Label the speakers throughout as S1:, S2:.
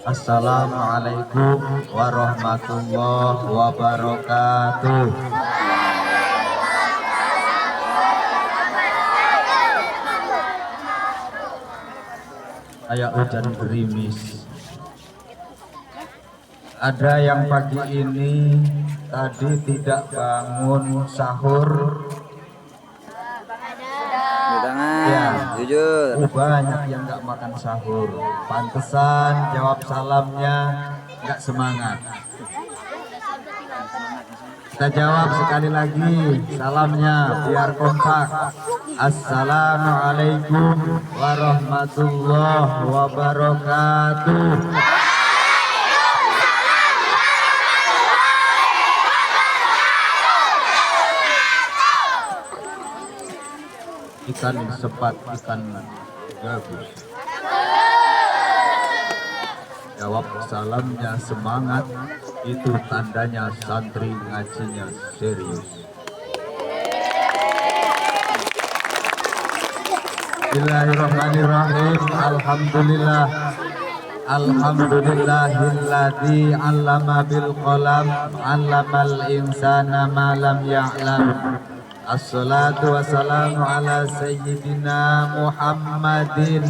S1: Assalamualaikum warahmatullahi wabarakatuh. Kayak hujan gerimis. Ada yang pagi ini tadi tidak bangun sahur.
S2: Ya, jujur.
S1: Banyak yang nggak makan sahur. Pantesan jawab salamnya nggak semangat. Kita jawab sekali lagi salamnya biar kompak. Assalamualaikum warahmatullahi wabarakatuh. Ikan sepat, ikan gabus. Jawab salamnya semangat, itu tandanya santri ngajinya serius. Bismillahirrahmanirrahim. Alhamdulillah. Alhamdulillahilladzi 'allama bil qalam 'allamal insana ma lam ya'lam. Assalatu wassalamu ala sayyidina Muhammadin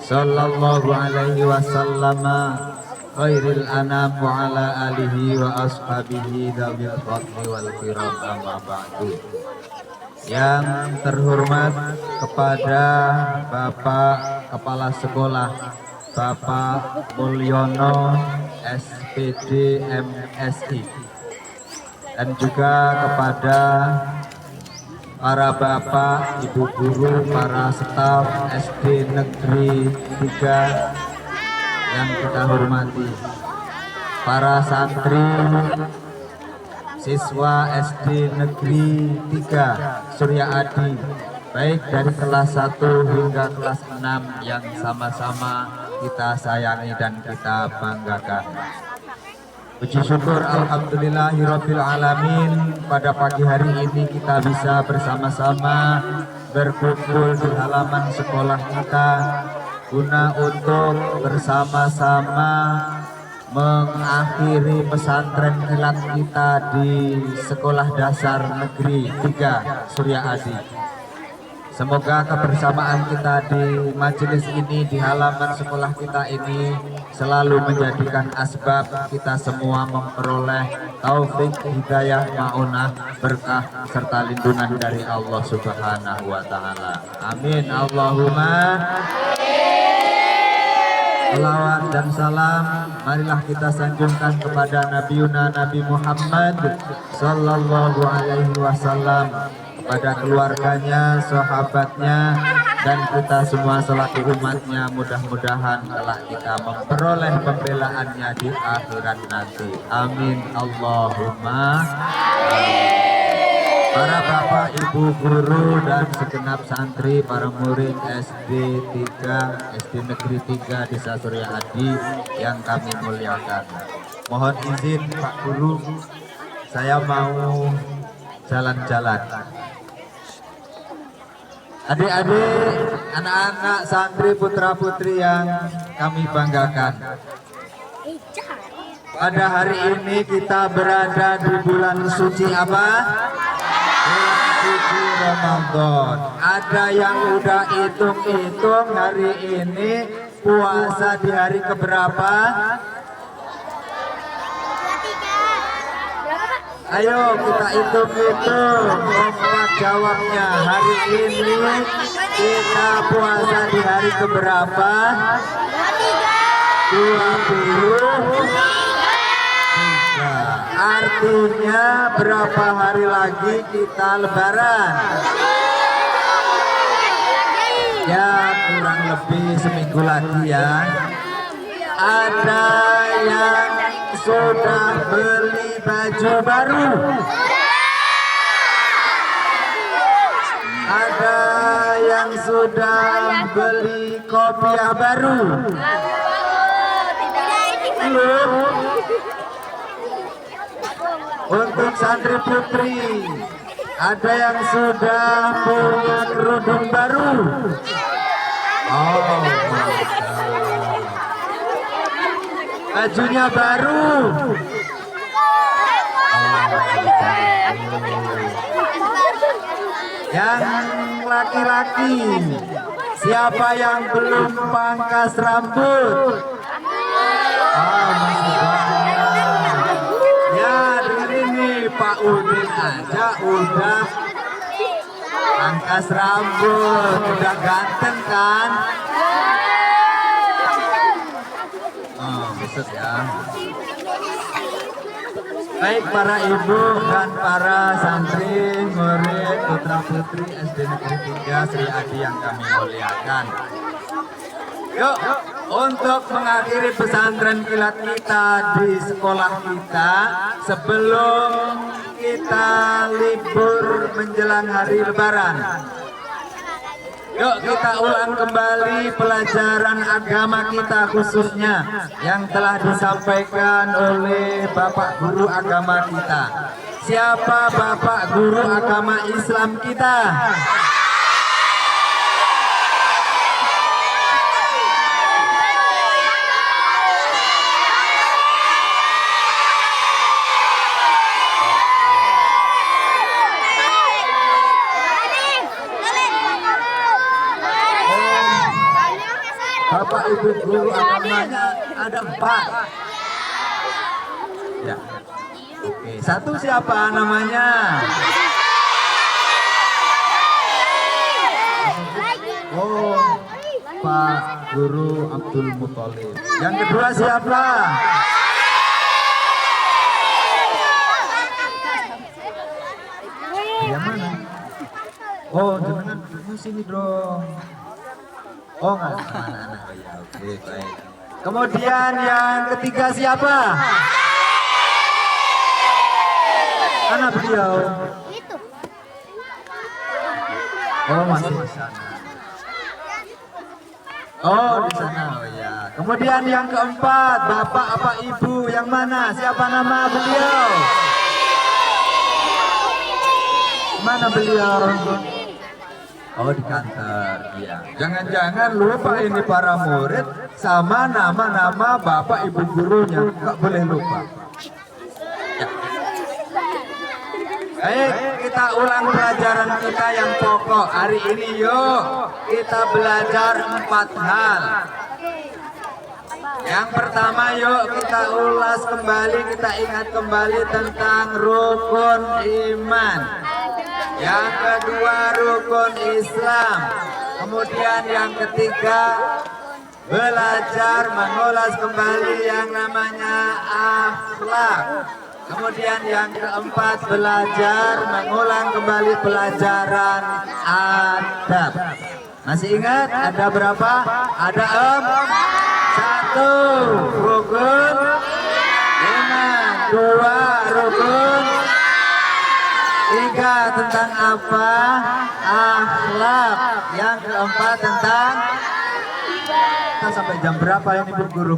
S1: sallallahu alaihi wasallama khairil anam wa ala alihi wa ashabihi dzawil fadli wal kiram, amma ba'du. Yang terhormat kepada Bapak Kepala Sekolah Bapak Mulyono SPD MSI, dan juga kepada para bapak, ibu guru, para staf SD Negeri 3 yang kita hormati, para santri, siswa SD Negeri 3 Surya Adi, baik dari kelas 1 hingga kelas 6 yang sama-sama kita sayangi dan kita banggakan. Puji syukur alhamdulillahirabbil alamin, pada pagi hari ini kita bisa bersama-sama berkumpul di halaman sekolah kita guna untuk bersama-sama mengakhiri pesantren kilat kita di Sekolah Dasar Negeri 3 Surya Adi. Semoga kebersamaan kita di majelis ini, di halaman sekolah kita ini, selalu menjadikan asbab kita semua memperoleh taufik, hidayah, ma'unah, berkah, serta lindungan dari Allah Subhanahu wa Ta'ala. Amin. Allahumma. Salawat dan salam marilah kita sanjungkan kepada Nabi Muhammad sallallahu alaihi wasallam, kepada keluarganya, sahabatnya, dan kita semua selaku umatnya. Mudah-mudahan kelak kita memperoleh pembelaannya di akhirat nanti. Amin. Allahumma amin. Para bapak, ibu guru, dan segenap santri, para murid SD 3, SD Negeri 3 Desa Surya Adi yang kami muliakan. Mohon izin Pak Guru, saya mau jalan-jalan. Adik-adik, anak-anak santri, putra-putri yang kami banggakan, pada hari ini kita berada di bulan suci apa? Bulan suci Ramadan. Ada yang udah hitung-hitung hari ini puasa di hari keberapa? Ayo kita hitung-hitung, kompak jawabnya. Hari ini kita puasa di hari keberapa? 23. Artinya berapa hari lagi kita lebaran? Ya kurang lebih seminggu lagi ya. Ada yang sudah beli baju baru? Ada yang sudah beli kopiah baru? Belum. untuk santri putri, ada yang sudah punya kerudung baru? Oh, bajunya baru. Yang laki-laki, siapa yang belum pangkas rambut? Oh, masih banyak. Ya, dari ini Pak Udin aja udah pangkas rambut, udah ganteng kan? Oh, besok ya. Baik para ibu dan para santri, murid, putra putri SD Negeri 3 Sri Adi yang kami muliakan. Yuk, untuk mengakhiri pesantren kilat kita di sekolah kita, sebelum kita libur menjelang hari Lebaran, yuk kita ulang kembali pelajaran agama kita khususnya yang telah disampaikan oleh Bapak Guru Agama kita. Siapa Bapak Guru Agama Islam kita? Bapak Ibu guru agamanya ada 4. Ya. Oke, satu siapa namanya? Oh, Pak Guru Abdul Muthalib. Yang kedua siapa? Yang mana? Oh, jangan sini dong. Oh, nggak anak-anak. Oh, ya, oke, baik. Kemudian yang ketiga siapa? Mana beliau? Oh, masih di sana. Oh, di sana. Oh ya. Kemudian yang keempat, Bapak apa Ibu? Yang mana? Siapa nama beliau? Mana beliau? Oh, di kantor, iya. Jangan-jangan lupa ini para murid sama nama-nama bapak ibu gurunya, nggak boleh lupa. Ya. Baik, kita ulang pelajaran kita yang pokok hari ini. Yuk, kita belajar 4 hal. Yang pertama, yuk kita ulas kembali, kita ingat kembali tentang rukun iman. Yang kedua, rukun Islam. Kemudian yang ketiga, belajar mengulas kembali yang namanya akhlak. Kemudian yang keempat, belajar mengulang kembali pelajaran adab. Masih ingat ada berapa? Ada 1 rukun iman, 2 rukun, 3 tentang apa? Akhlak. Yang keempat tentang kita sampai jam berapa ini Bu Guru?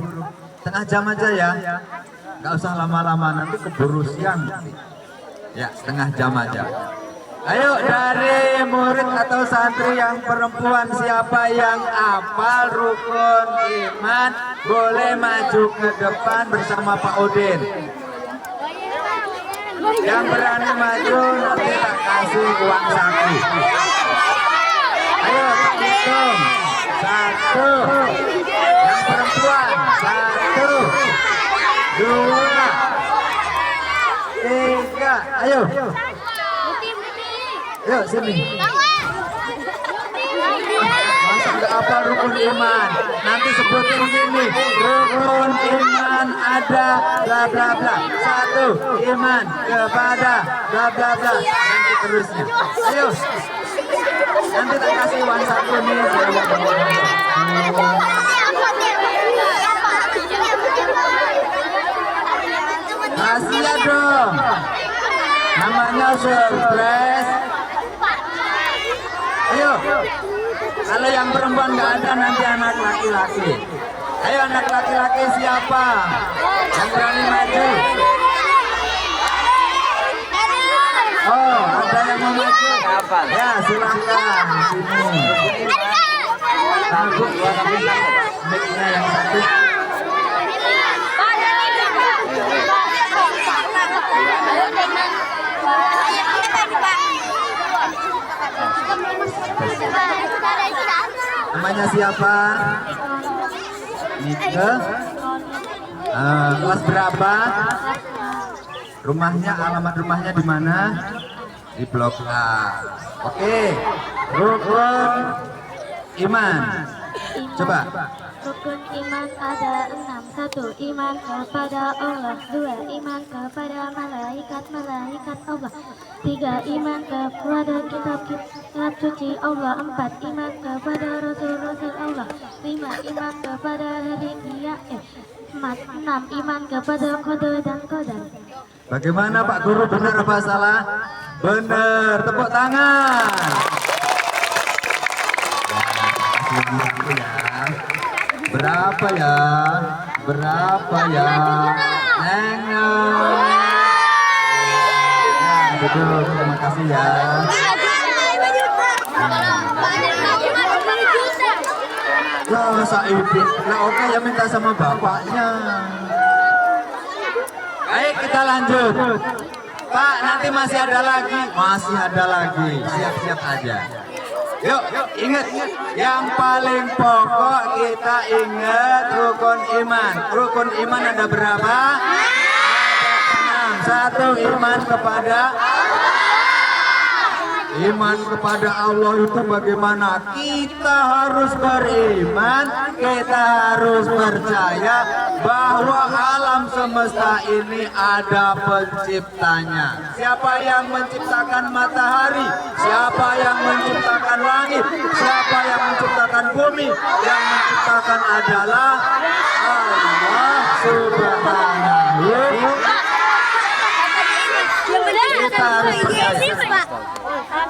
S1: Setengah jam aja ya. Nggak usah lama-lama, nanti keburu siang. Ya, setengah jam aja. Ayo dari murid atau santri yang perempuan, siapa yang hafal rukun iman boleh maju ke depan bersama Pak Udin. Yang berani maju nanti tak kasih uang saku. Ayo tak hitung. 1. Yang perempuan 1, 2, 3. Ayo. Yuk sini. Masa nggak apa rukun iman? Nanti sebutin gini, rukun iman ada bla bla bla. 1, iman kepada bla bla bla. Nanti terusnya. Ayo. Nanti tak kasih uang saku nih. Kasih ya dong. Namanya surprise. Ayo. Kalau yang perempuan nggak ada, nanti anak laki-laki. Ayo anak laki-laki siapa? Yang berani maju.
S2: silakan.
S1: Ya, silahkan sini. Takut mic-nya yang satu. Namanya siapa? Nike. Kelas berapa? Rumahnya, alamat rumahnya di mana? Di Blok A. Oke. Rukun iman. Coba.
S3: Rukun iman ada 6. 1. Iman kepada Allah. 2. Iman kepada malaikat Allah. 3. Iman kepada kitab suci Allah. 4. Iman kepada rasul-rasul Allah. 5. Iman kepada hari kiamat. 6. Iman kepada qada dan qadar.
S1: Bagaimana Pak Guru, benar apa salah? Benar, tepuk tangan. Berapa ya? Berapa ya? Nengok. Nah, betul, terima kasih ya. Ya, Saibin. Nah, oke ya, minta sama bapaknya. Baik, kita lanjut. Pak, nanti masih ada lagi. Masih ada lagi. Siap-siap aja. Yuk, ingat. Yang paling pokok kita ingat rukun iman. Rukun iman ada berapa? Ada 6. 1. Iman kepada iman kepada Allah itu bagaimana? Kita harus beriman, kita harus percaya bahwa alam semesta ini ada penciptanya. Siapa yang menciptakan matahari? Siapa yang menciptakan langit? Siapa yang menciptakan bumi? Yang menciptakan adalah Allah Subhanahu. Kita harus percaya.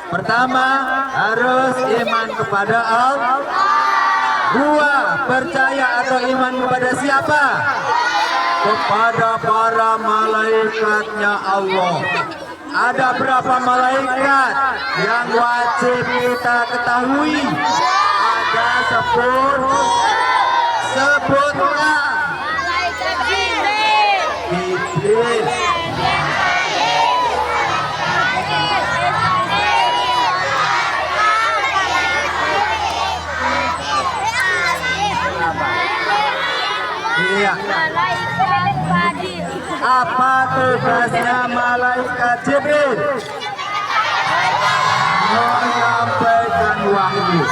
S1: Pertama, harus iman kepada Allah. 2. Percaya atau iman kepada siapa? Kepada para malaikatnya Allah. Ada berapa malaikat yang wajib kita ketahui? Ada 10. Sebutlah. Jibril. Iya. Apa tugasnya malaikat Jibril? Menyampaikan wahyu.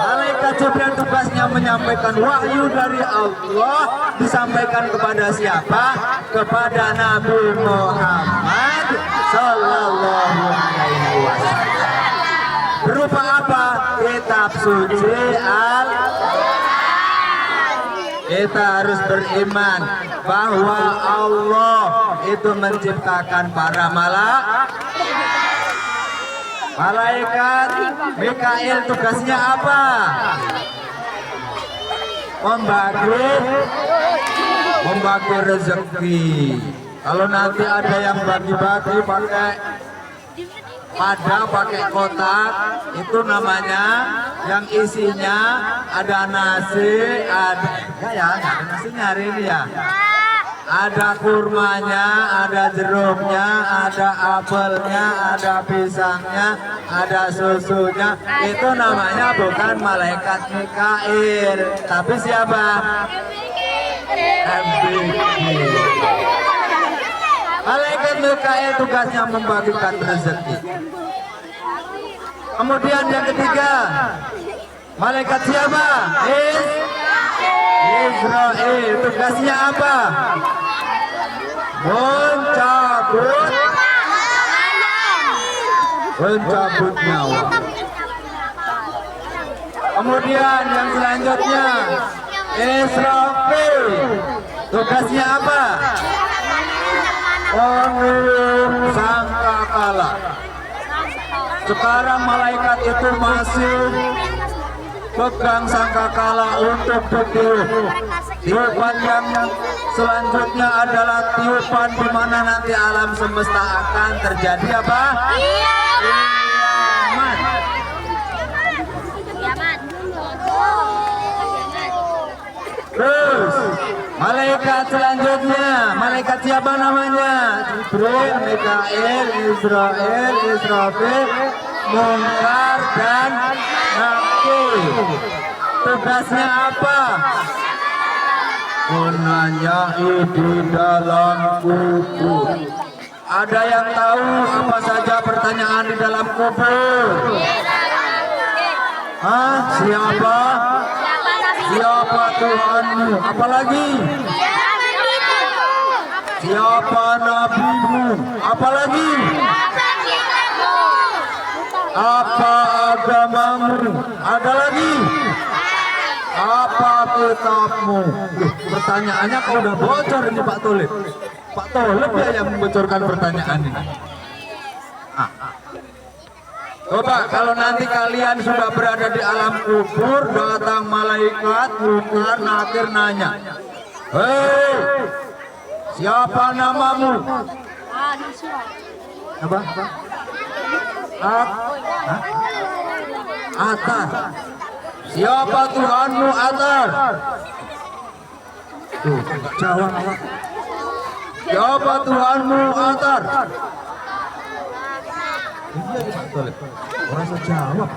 S1: Malaikat Jibril tugasnya menyampaikan wahyu dari Allah, disampaikan kepada siapa? Kepada Nabi Muhammad Sallallahu Alaihi Wasallam. Berupa apa? Kitab suci Kita harus beriman bahwa Allah itu menciptakan para malaikat. Mikail tugasnya apa? Membagi rezeki. Kalau nanti ada yang bagi-bagi pakai kotak, itu namanya yang isinya ada nasi, ada nasinya hari ini ya. Ada kurmanya, ada jeruknya, ada apelnya, ada pisangnya, ada susunya. Itu namanya bukan malaikat Mikail, tapi siapa? Malaikat Mikail tugasnya membagikan rezeki. Kemudian yang ketiga, malaikat siapa? Israel. Tugasnya apa? Mencabut nyawa. Kemudian yang selanjutnya, Israfil. Tugasnya apa? Mengulung sangkakala. Sekarang malaikat itu masih pegang sangkakala untuk bertiup. Tiupan yang selanjutnya adalah tiupan di mana nanti alam semesta akan terjadi apa? Kiamat. Terus malaikat selanjutnya, malaikat siapa namanya? Jibril, Mikail, Israel, Israfil, Munkar dan Nakir. Tugasnya apa? Menanyai di dalam kubur. Ada yang tahu apa saja pertanyaan di dalam kubur? Hah? Siapa? Siapa Tuhanmu? Apalagi? Siapa nabimu? Apalagi? Apa agamamu? Ada lagi? Apa kitabmu? Pertanyaannya kau udah bocor ini Pak Tolib. Pak Tolib ya yang membocorkan pertanyaan ini. Coba kalau nanti kalian sudah berada di alam kubur, datang malaikat, Munkar, Nakir nanya, hei, siapa namamu? Apa? Atar. Siapa Tuhanmu, Atar? Tuh, enggak jawab. Siapa Tuhanmu, Atar? Orang sejawab.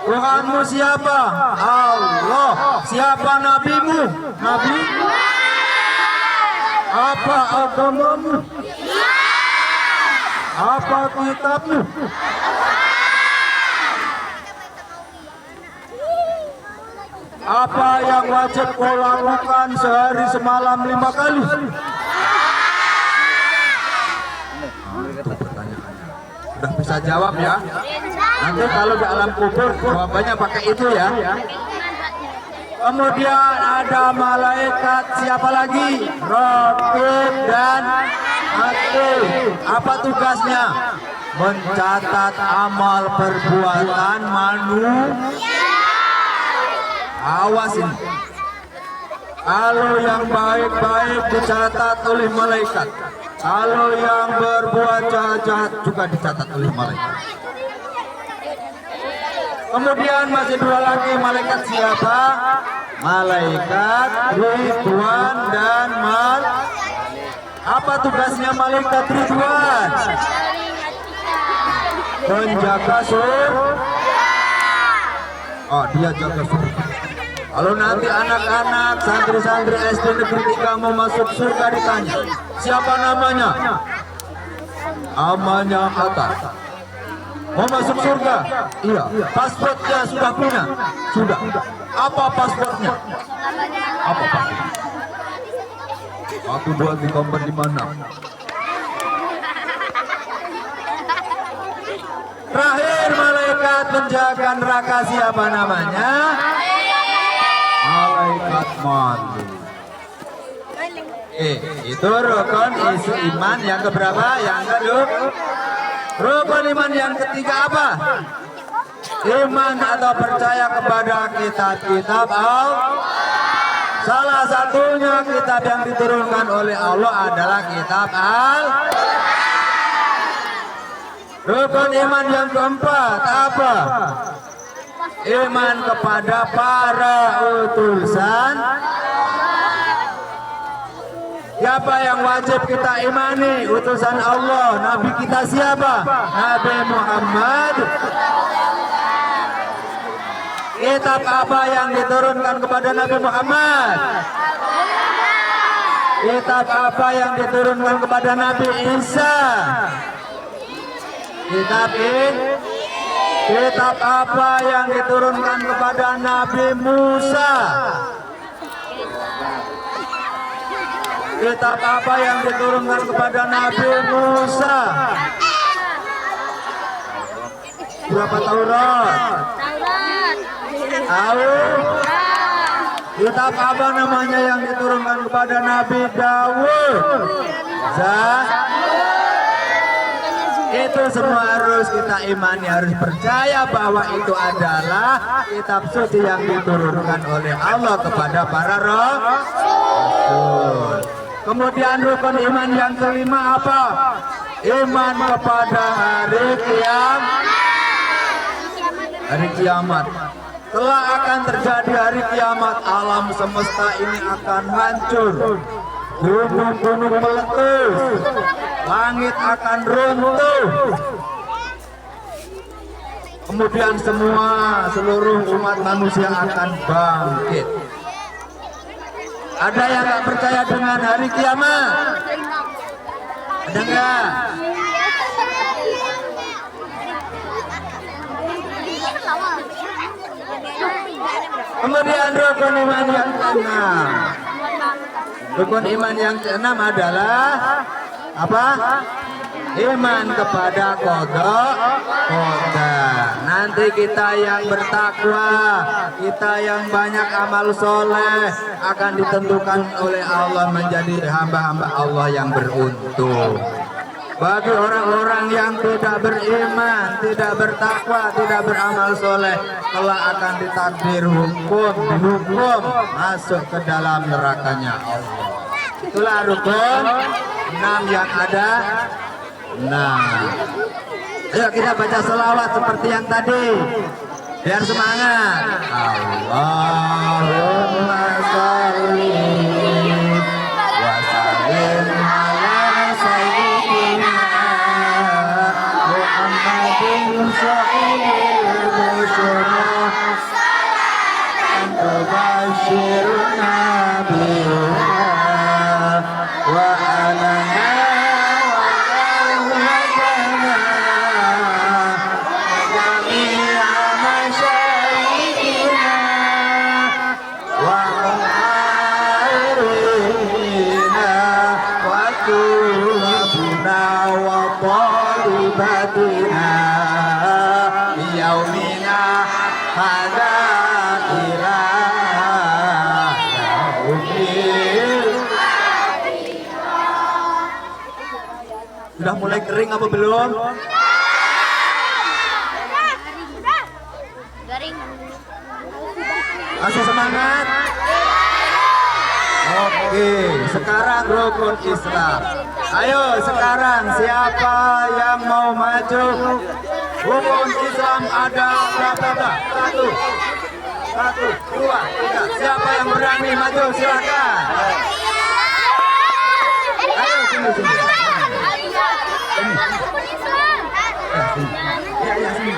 S1: Tuhanmu siapa? Allah. Siapa nabimu? Nabi? Apa agamamu? Apa kitabmu? Apa yang wajib kau lakukan sehari semalam 5 kali? Itu pertanyaannya. Udah bisa jawab ya? Nanti kalau di alam kubur jawabannya pakai itu ya. Kemudian ada malaikat siapa lagi? Raqib dan Atid. Apa tugasnya? Mencatat amal perbuatan manusia. Awas ini. Kalau yang baik-baik dicatat oleh malaikat. Kalau yang berbuat jahat juga dicatat oleh malaikat. Kemudian masih 2 lagi malaikat siapa? Malaikat Ridwan dan Apa tugasnya malaikat Ridwan? Menjaga surga. Oh, dia jaga surga. Kalau nanti anak-anak santri-santri SD Negeri 3 mau masuk surga ditanya, siapa namanya? Namanya Atar. Mau masuk surga? Iya. Pasportnya sudah punya? Sudah. Apa pasportnya? Apa pasportnya? 1, 2, 3, 4, 5, 6. Terakhir malaikat menjaga neraka siapa namanya? Malaikat mati. Itu rukun isi iman yang keberapa? Yang kedua. Rukun iman yang ketiga apa? Iman atau percaya kepada kitab-kitab Allah. Salah satunya kitab yang diturunkan oleh Allah adalah kitab Rukun iman yang keempat apa? Iman kepada para utusan. Siapa yang wajib kita imani? Utusan Allah. Nabi kita siapa? Nabi Muhammad. Kitab apa yang diturunkan kepada Nabi Muhammad? Kitab apa yang diturunkan kepada Nabi Isa? Kitab apa yang diturunkan kepada Nabi Musa? Kitab apa yang diturunkan kepada Nabi Musa? Berapa Taurat? Tahu? Kitab apa namanya yang diturunkan kepada Nabi Dawud? Itu semua harus kita imani, harus percaya bahwa itu adalah kitab suci yang diturunkan oleh Allah kepada para rasul. Kemudian rukun iman yang kelima apa? Iman kepada hari kiamat. kelak akan terjadi hari kiamat, alam semesta ini akan hancur, gunung-gunung meletus, langit akan runtuh, kemudian seluruh umat manusia akan bangkit. Ada yang nggak percaya dengan hari kiamat? Ada nggak? Kemudian rukun iman yang keenam. Rukun iman yang keenam adalah apa? Iman kepada qada qadar. Nanti kita yang bertakwa, kita yang banyak amal soleh akan ditentukan oleh Allah menjadi hamba-hamba Allah yang beruntung. Bagi orang-orang yang tidak beriman, tidak bertakwa, tidak beramal soleh, kelak akan ditakdir dihukum masuk ke dalam nerakanya Allah. Itulah rukun 6 yang ada. Nah, ayo kita baca selawat seperti yang tadi, biar semangat. Allahumma sholli wa sallim ala sayyidina Muhammadin sa'idil busyra tubashiruna biha wa alana yaumina hada ila yaumil. Sudah mulai kering apa belum?
S3: Garing.
S1: Masih semangat? Oke, sekarang rukun Islam. Ayo sekarang siapa yang mau maju? Rukun Islam ada berapa? 1, 2, 3. Siapa yang berani maju silakan. Ayo sini. Ya, sini.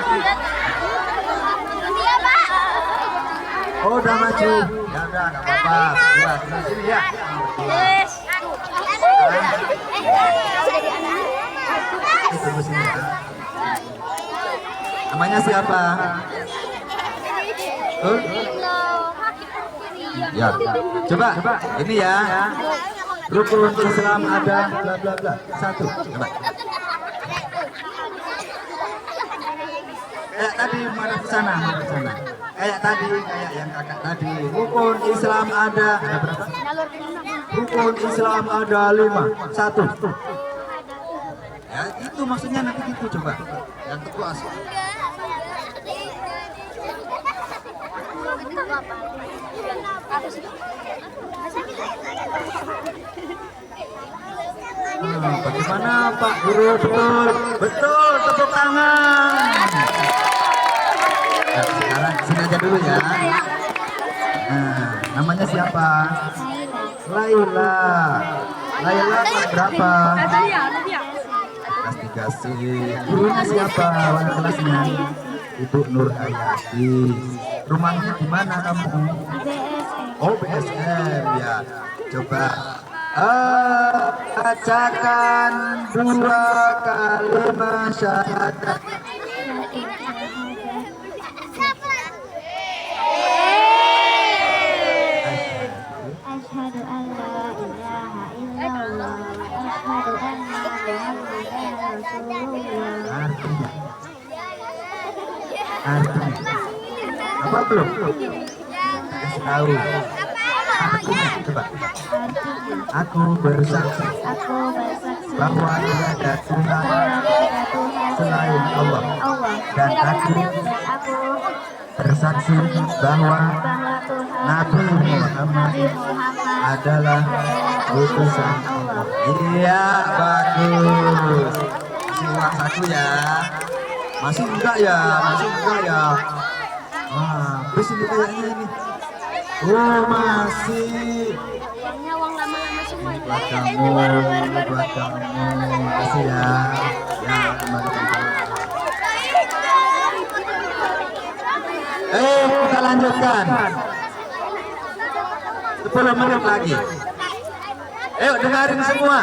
S1: Oh, udah maju. Ya udah, nggak apa-apa. Buat sini ya. Tunggu sini ya. Namanya siapa? Ya. Coba ini ya. Rukun Islam ada bla bla bla. 1. Coba. Kayak tadi mana ke sana. Kayak yang kakak tadi. Rukun Islam ada berapa? Rukun Islam ada 5. 1. Ya, itu maksudnya nanti itu coba. Yang kedua asal. Bagaimana Pak Guru? Betul, tepuk tangan. Nah, sekarang sini aja dulu ya. Nah, namanya siapa? Laila kelas berapa? Kelas 3 sih. Gurunya siapa? Wali kelasnya? Ibu Nur Hayati. Rumahnya di mana kamu? Oh, BSM ya. Coba bacakan 2 kalimat syahadat.
S3: Asyhadu an la ilaha illallah wa asyhadu anna Muhammadan Rasulullah.
S1: Artinya apa belum? Kasih tahu. Artinya coba. Aku bersaksi bahwa tiada Tuhan selain Allah, dan aku bersaksi bahwa Nabi Muhammad adalah utusan Allah. Iya, bagus. Masih ulang 1 ya. Masih enggak ya? Habis ini kayaknya ini. Oh masih.
S3: Yang uang lama-lama semua itu.
S1: Buat kamu, buat kamu. Kasih ya. Ya, kembali kembali. Kita lanjutkan. 10 menit lagi. Ayo dengarin semua.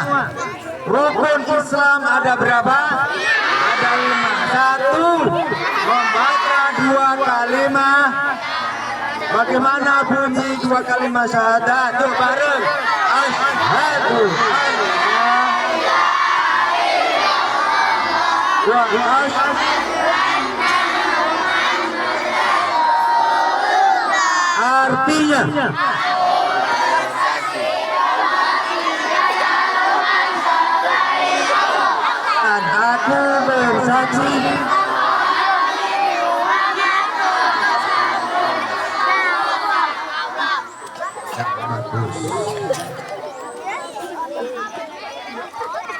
S1: Rukun Islam ada berapa? Ada 5. 1. Membaca 2 kalimat. Bagaimana bunyi 2 kalimat syahadat? Yuk bareng. Asyhadu wa asyhadu. Artinya aku bersaksi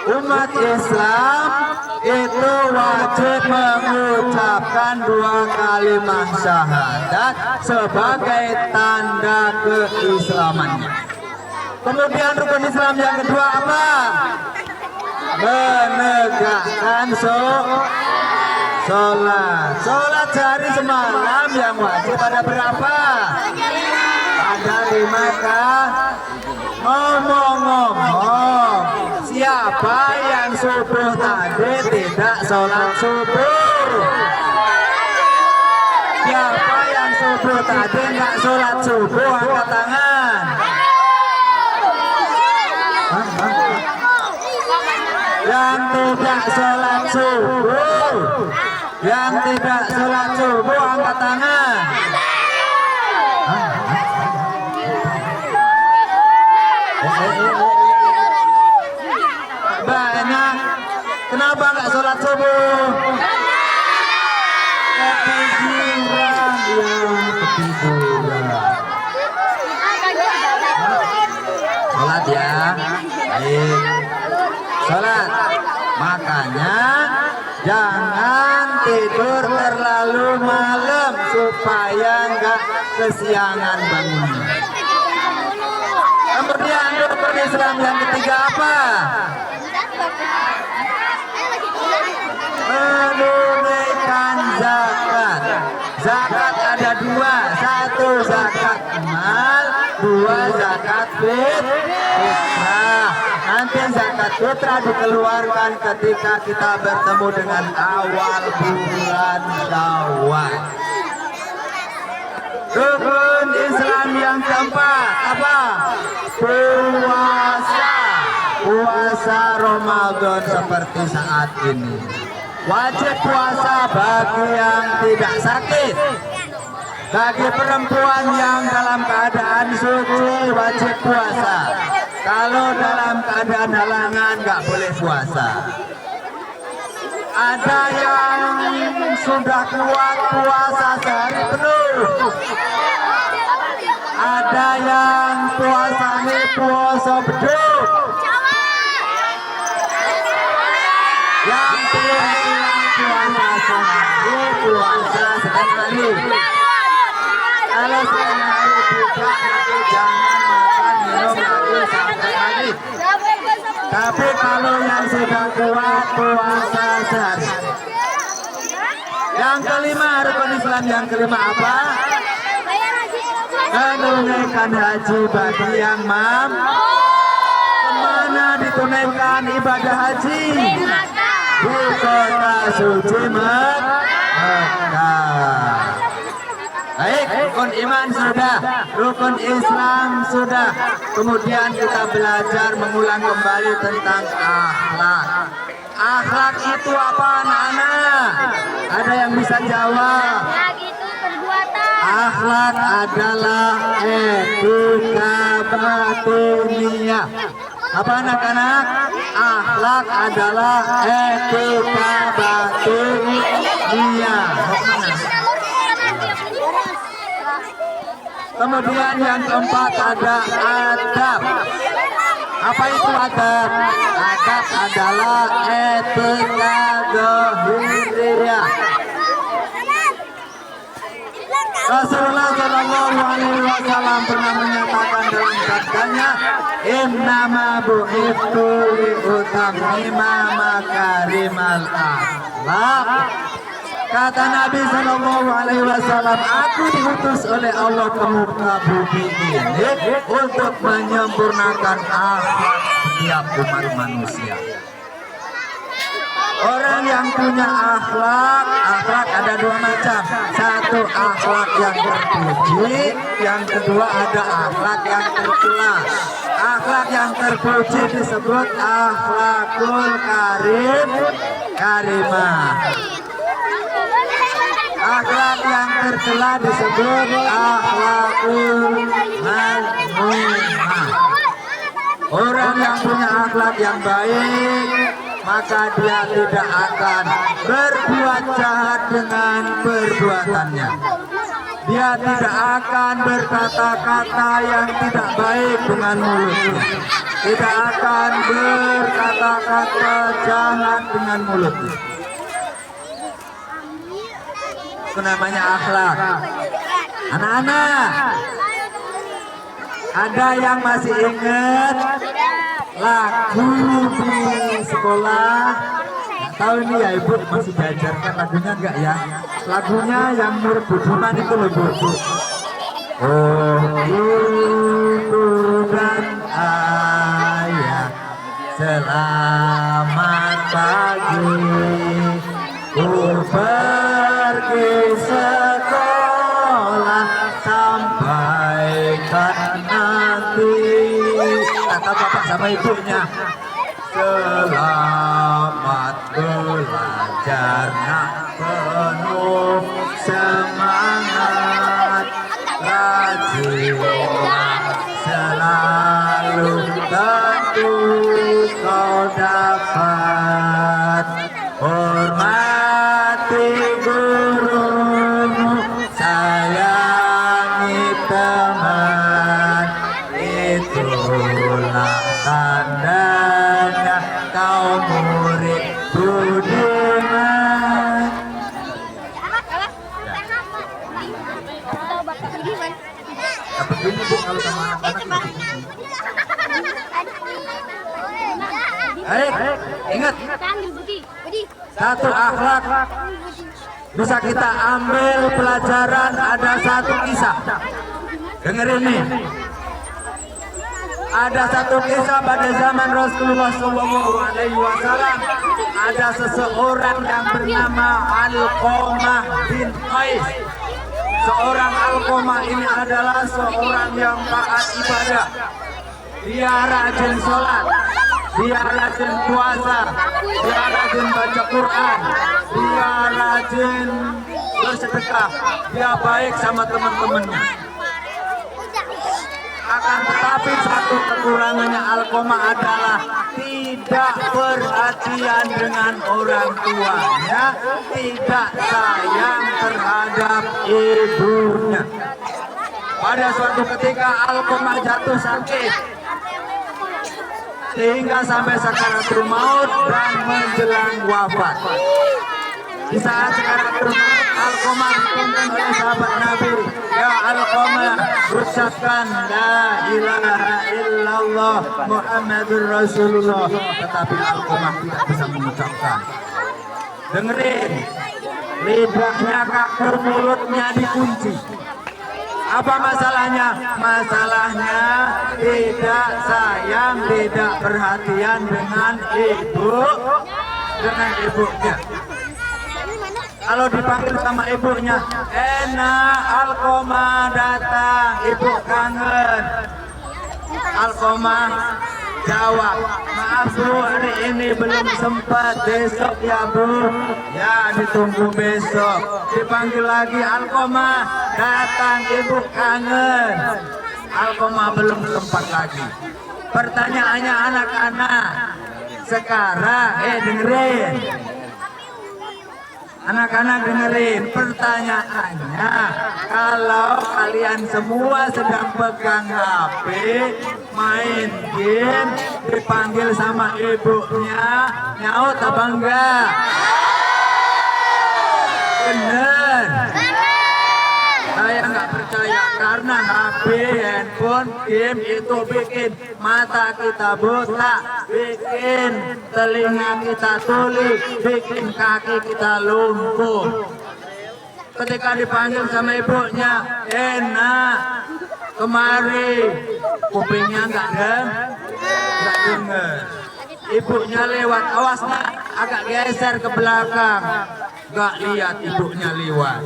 S1: umat Islam itu wajib mengucapkan 2 kalimat syahadat sebagai tanda keislamannya. Kemudian rukun Islam yang kedua apa? Menegakkan sholat. Sholat sehari semalam yang wajib ada berapa? Ada 5 kah? Ngomong-ngomong, siapa yang subuh tadi tidak sholat subuh? Siapa yang subuh tadi nggak sholat subuh? Angkat tangan. Yang tidak sholat subuh, yang tidak sholat subuh angkat tangan. Banyak. Kenapa nggak sholat subuh? Ketiduran, ketiduran. Sholat ya, baik. Sholat. Makanya jangan tidur terlalu malam supaya nggak kesiangan bangunnya. Kemudian rukun Islam yang ketiga apa? Menunaikan zakat. Zakat ada 2, 1 zakat mal, 2 zakat fitrah. Nanti zakat fitrah dikeluarkan ketika kita bertemu dengan awal bulan Syawal. Rukun Islam yang keempat apa? Puasa. Puasa Ramadan seperti saat ini. Wajib puasa bagi yang tidak sakit. Bagi perempuan yang dalam keadaan suci wajib puasa. Kalau dalam keadaan halangan nggak boleh puasa. Ada yang sudah kuat puasa sehari penuh. Ada yang puasanya puasa beduk. Yang belum puasa sehari puasa sekali. Kalau sehari juga nanti jangan makan minum lagi sampai pagi. Tapi kalau yang sudah kuat puasa sehari. Yang kelima, rukun Islam yang kelima apa? Menunaikan haji bagi yang mampu. Kemana ditunaikan ibadah haji? Di kota suci Mekah. Baik, rukun iman sudah, rukun Islam sudah. Kemudian kita belajar mengulang kembali tentang akhlak. Akhlak itu apa anak-anak? Ada yang bisa jawab? Akhlak adalah etika batiniyah. Apa anak-anak? Akhlak adalah etika batiniyah. Kemudian yang keempat ada adab. Apa itu adab? Adab adalah etika zahiriyah. Alaihi Wasallam pernah menyatakan dalam sabdanya, innama bu'ithu liutammima makarimal akhlaq. Kata Nabi Sallallahu Alaihi Wasallam, aku diutus oleh Allah ke muka bumi ini untuk menyempurnakan akhlak setiap umat manusia. Orang yang punya akhlak ada dua macam. Satu akhlak yang terpuji, yang kedua ada akhlak yang tercela. Akhlak yang terpuji disebut akhlakul karimah. Akhlak yang tercela disebut akhlakul mazmumah. Orang yang punya akhlak yang baik, maka dia tidak akan berbuat jahat dengan perbuatannya. Dia tidak akan berkata-kata yang tidak baik dengan mulutnya. Tidak akan berkata-kata jahat dengan mulutnya. Itu namanya akhlak. Anak-anak, ada yang masih ingat lagu di sekolah? Nggak tahu ini ya ibu masih diajarkan lagunya enggak ya? Lagunya yang Nur Budiman itu loh bu. Oh ibu dan ayah, selamat pagi. Pergi sekolah sampaikan nanti. Kata bapak sama ibunya, selamat belajar nak, penuh semangat, rajinlah selalu, tentu kau dapat. Hormati gurumu, sayangi teman, itulah tandanya kau murid budiman. Begini bu, kalau sama anak-anak ingat, satu akhlak bisa kita ambil pelajaran. Ada satu kisah, dengerin nih. Ada satu kisah pada zaman Rasulullah SAW. Ada seseorang yang bernama Alqamah bin Qais. Seorang Alqamah ini adalah seorang yang taat ibadah. Dia rajin sholat, dia rajin puasa, dia rajin baca Quran, dia rajin bersedekah, dia baik sama teman-temannya. Akan tetapi satu kekurangannya Alqamah adalah tidak perhatian dengan orang tuanya, tidak sayang terhadap ibunya. Pada suatu ketika Alqamah jatuh sakit, sehingga sampai sakaratul maut dan menjelang wafat. Di saat sakaratul maut, Alqamah dituntun oleh sahabat Nabi, ya Alqamah, ucapkan la ilaha illallah Muhammadur Rasulullah. Tetapi Alqamah tidak bisa mengucapkan. Dengerin, lidahnya kaku, mulutnya dikunci. Apa masalahnya? Masalahnya tidak sayang, tidak perhatian dengan ibunya. Kalau dipanggil sama ibunya, enak Alqamah datang, ibu kangen. Alqamah jawab, maaf bu, hari ini belum sempat, besok ya bu. Ya ditunggu besok. Dipanggil lagi, Alqamah datang, ibu kangen. Alqamah belum sempat lagi. Pertanyaannya anak-anak sekarang, dengerin. Anak-anak dengerin, pertanyaannya, kalau kalian semua sedang pegang HP, main game, dipanggil sama ibunya, nyaut apa enggak? Bener. Saya nggak percaya karena HP, handphone, game itu bikin mata kita buta, bikin telinga kita tuli, bikin kaki kita lumpuh. Ketika dipanggil sama ibunya, enak, kemari, kupingnya nggak denger. Ibunya lewat, awas nak, agak geser ke belakang, nggak lihat ibunya lewat.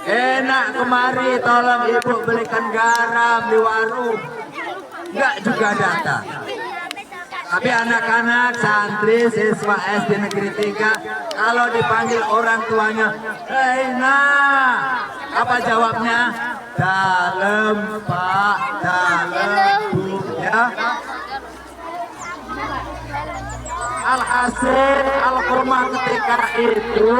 S1: Enak, kemari, tolong ibu belikan garam di warung, nggak juga datang. Tapi anak-anak santri siswa SD Negeri 3 kalau dipanggil orang tuanya, hei nak, apa jawabnya? Dalam pak, dalam bu, ya. Alhasil Alqomah ketika itu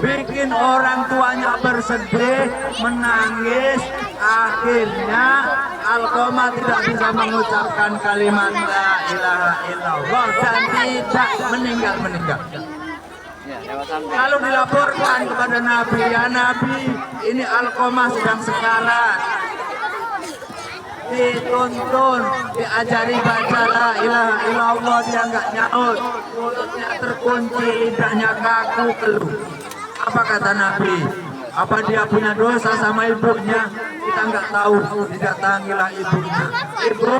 S1: bikin orang tuanya bersedih, menangis. Akhirnya Alqomah tidak bisa mengucapkan kalimat la ilaha illallah dan tidak meninggal. Lalu dilaporkan kepada Nabi, ya Nabi, ini Alqomah sedang sekarat, dituntun, diajari baca la ilaha illallah, dia nggak nyaut, mulutnya terkunci, lidahnya kaku, keluh. Apa kata Nabi? Apa dia punya dosa sama ibunya? Kita nggak tahu. Didatangilah ibunya. Ibu,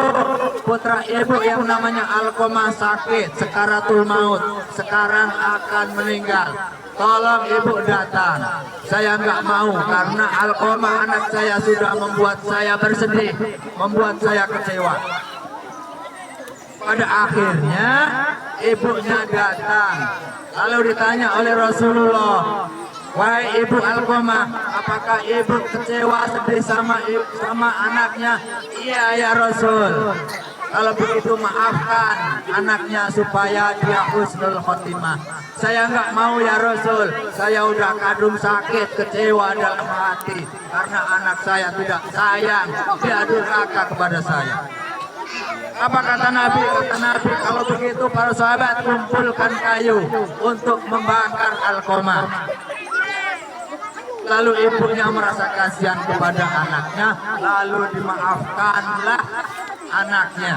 S1: putra ibu yang namanya Alqomah sakit, sekaratul maut, sekarang akan meninggal. Tolong ibu datang. Saya nggak mau karena Alqomah anak saya sudah membuat saya bersedih, membuat saya kecewa. Pada akhirnya ibunya datang. Lalu ditanya oleh Rasulullah, wahai ibu Alqomah, apakah ibu kecewa sedih sama anaknya? Iya ya Rasul. Kalau begitu maafkan anaknya supaya dia husnul khotimah. Saya nggak mau ya Rasul. Saya udah kadung sakit, kecewa dalam hati karena anak saya tidak sayang, dia durhaka kepada saya. Apa kata Nabi? Kata Nabi, kalau begitu para sahabat kumpulkan kayu untuk membakar Alqomah. Lalu ibunya merasa kasihan kepada anaknya, lalu dimaafkanlah anaknya.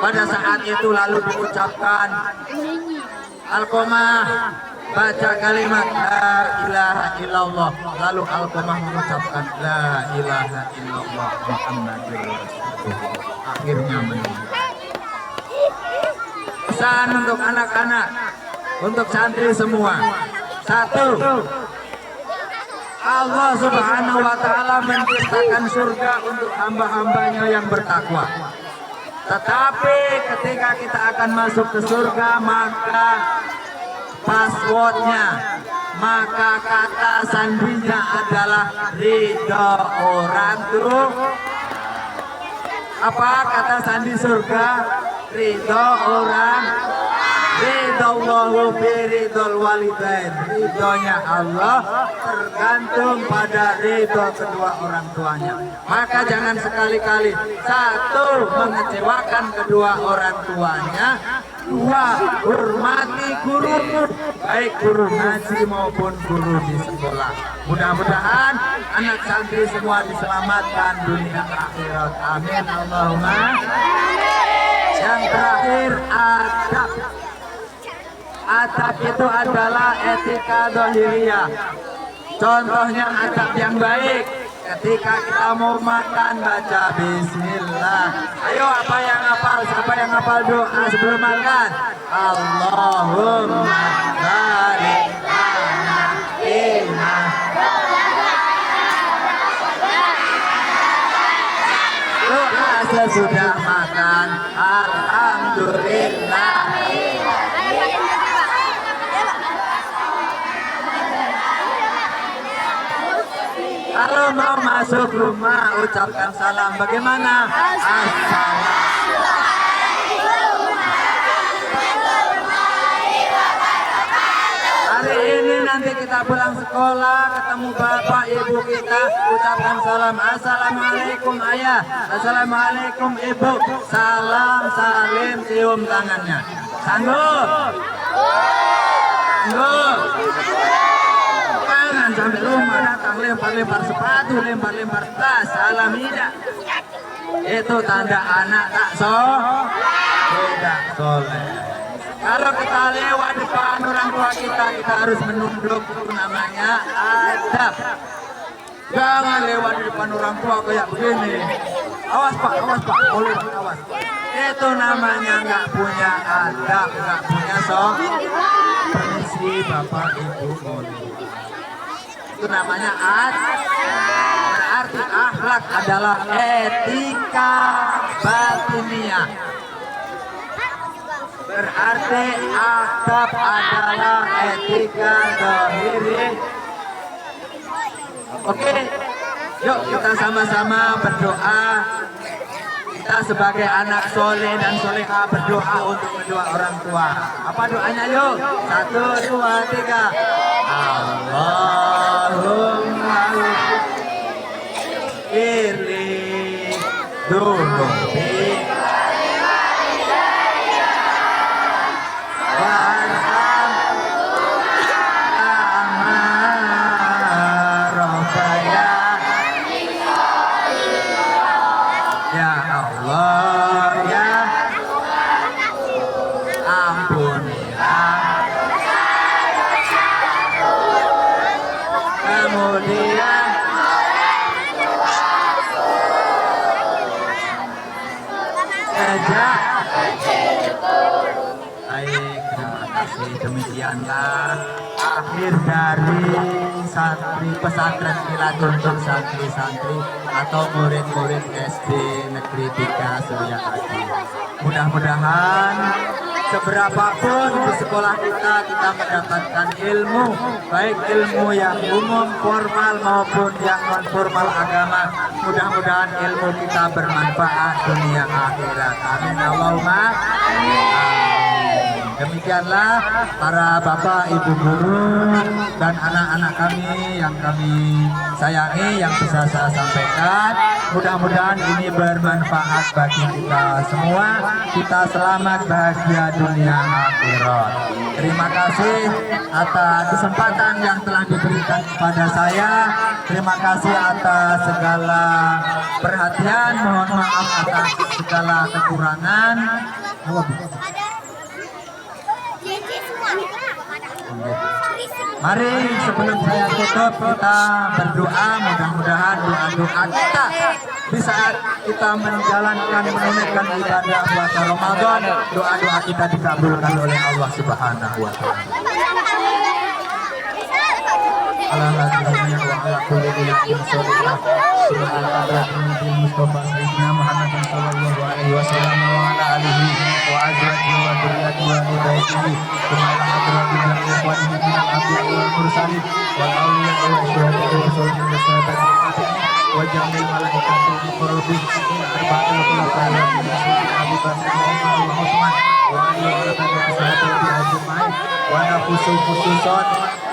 S1: Pada saat itu lalu diucapkan, Alqomah baca kalimat la ilaha illallah. Lalu Alqomah mengucapkan la ilaha illallah Muhammadur Rasulullah. Akhirnya meninggal. Pesan untuk anak-anak, untuk santri semua. Satu, Allah Subhanahu wa Ta'ala menciptakan surga untuk hamba-hambanya yang bertakwa. Tetapi ketika kita akan masuk ke surga, maka passwordnya, maka kata sandinya adalah ridho orang tuh. Apa kata sandi surga? Ridho orang, ridallahu fi ridhol walidain. Ridhonya Allah tergantung pada ridho kedua orang tuanya. Maka jangan sekali-kali, satu, mengecewakan kedua orang tuanya, dua, hormati gurumu, baik guru ngaji maupun guru di sekolah. Mudah-mudahan anak santri semua diselamatkan dunia akhirat. Amin Allahumma. Yang terakhir, adab. Adab itu adalah etika dohiriyah. Contohnya adab yang baik. Ketika kita mau makan, baca bismillah. Ayo, apa yang hafal? Siapa yang hafal doa sebelum makan? Allahumma barik lana fima. Doa sesudah makan, alhamdulillah. Kalau mau masuk rumah, ucapkan salam. Bagaimana? Hari ini nanti kita pulang sekolah, ketemu bapak ibu kita, ucapkan salam. Assalamualaikum ayah, assalamualaikum ibu. Salam, salim, cium tangannya. Sanggup? Sanggup? Jangan sampai lupa. rumah datang lempar-lempar sepatu, lempar-lempar tas, salam tidak. Itu tanda anak tidak soleh. Kalau kita lewat depan orang tua kita harus menunduk, itu namanya adab. Jangan lewat di depan orang tua kayak begini. Awas pak, boleh pak, awas. Itu namanya nggak punya adab, nggak punya permisi bapak ibu boleh. Itu namanya adab. Berarti akhlak adalah etika batiniah. Berarti adab adalah etika zahiri. Oke, yuk kita sama-sama berdoa. Kita sebagai anak soleh dan soleha berdoa untuk kedua orang tua. Apa doanya yuk? 1, 2, 3. Allahumma ighfirli dunubi demikianlah akhir dari santri pesantren kilat untuk santri-santri atau murid-murid SD Negeri 3 Surya Adi. Mudah-mudahan seberapapun di sekolah kita mendapatkan ilmu, baik ilmu yang umum, formal maupun yang non formal agama. Mudah-mudahan ilmu kita bermanfaat dunia akhirat. Amin Allahumma amin. Demikianlah para bapak, ibu guru, dan anak-anak kami yang kami sayangi yang bisa saya sampaikan. Mudah-mudahan ini bermanfaat bagi kita semua. Kita selamat bahagia dunia akhirat. Terima kasih atas kesempatan yang telah diberikan kepada saya. Terima kasih atas segala perhatian. Mohon maaf atas segala kekurangan. Mari sebelum saya tutup kita berdoa, mudah-mudahan doa-doa kita di saat kita menjalankan menunaikan ibadah puasa Ramadan, doa-doa kita dikabulkan oleh Allah Subhanahu wa taala.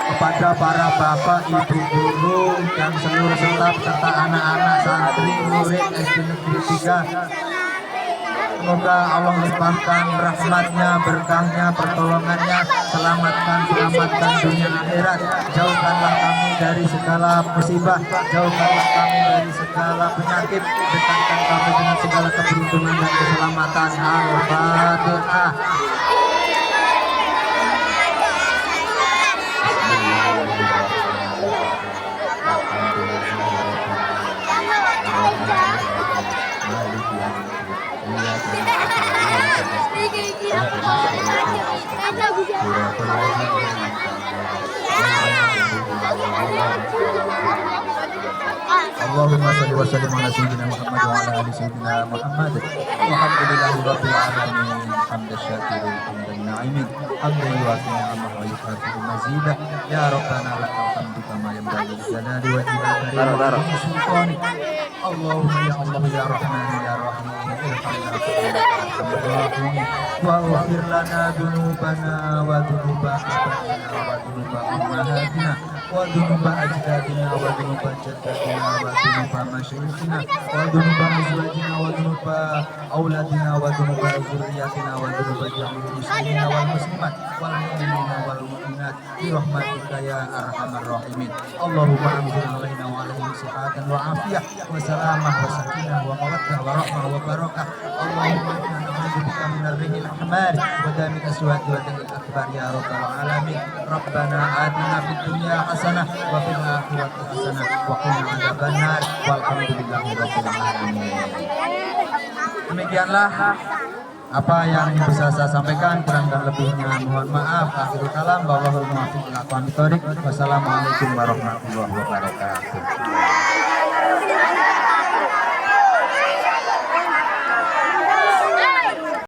S1: Kepada para bapak, ibu guru, dan seluruh staf serta anak-anak santri murid SD Negeri 3. Semoga Allah limpahkan rahmatnya, berkahnya, pertolongannya, selamatkan dunia akhirat. Jauhkanlah kami dari segala musibah, jauhkanlah kami dari segala penyakit, dekatkan kami dengan segala keberuntungan dan keselamatan. Al-Fatihah. Allahumma salli wa sallim ala sayyidina Muhammad wa ala ali sayyidina Muhammad. Walhamdulillahi rabbil alamin. Hamdan syakirin, hamdan na'imin, hamdan yuwafi ni'amah wa yukafi'u mazidah. Ya Rabbana lakal hamdu kama yanbaghi li jalali wajhika karim sultani. Allahumma ya Allah ya Rahman ya Rahim. Waghfir lana dzunubana wa dzunuba abaina wa dzunuba ummahatina wa dhunuba ajdadina wa dhunuba jaddadina wa dhunuba masyayikhina wa dhunuba azwajina wa dhunuba auladina wa dhunuba dzurriyyatina wa dhunuba jami'il muslimina wal muslimat wal mu'minina wal mu'minat bi rahmatika ya arhamar rahimin. Allahumma anzil alaina wa alaihim sihatan wa afiyah wa salamah wa sakinah wa mawaddah wa rahmah wa barakah. Allahumma inna na'udzubika minar rihil ahmar wa damil aswad wa damil akbar ya rabbal alamin. Rabbana atina fid dunya hasanah wa fil akhirati hasanah wa qina adzabannar walhamdulillahi rabbil alamin. Demikianlah apa yang bisa saya sampaikan, kurang dan lebihnya mohon maaf. Akhirul kalam, wallahul muwaffiq ila aqwamit thoriq. Wassalamualaikum warahmatullahi wabarakatuh.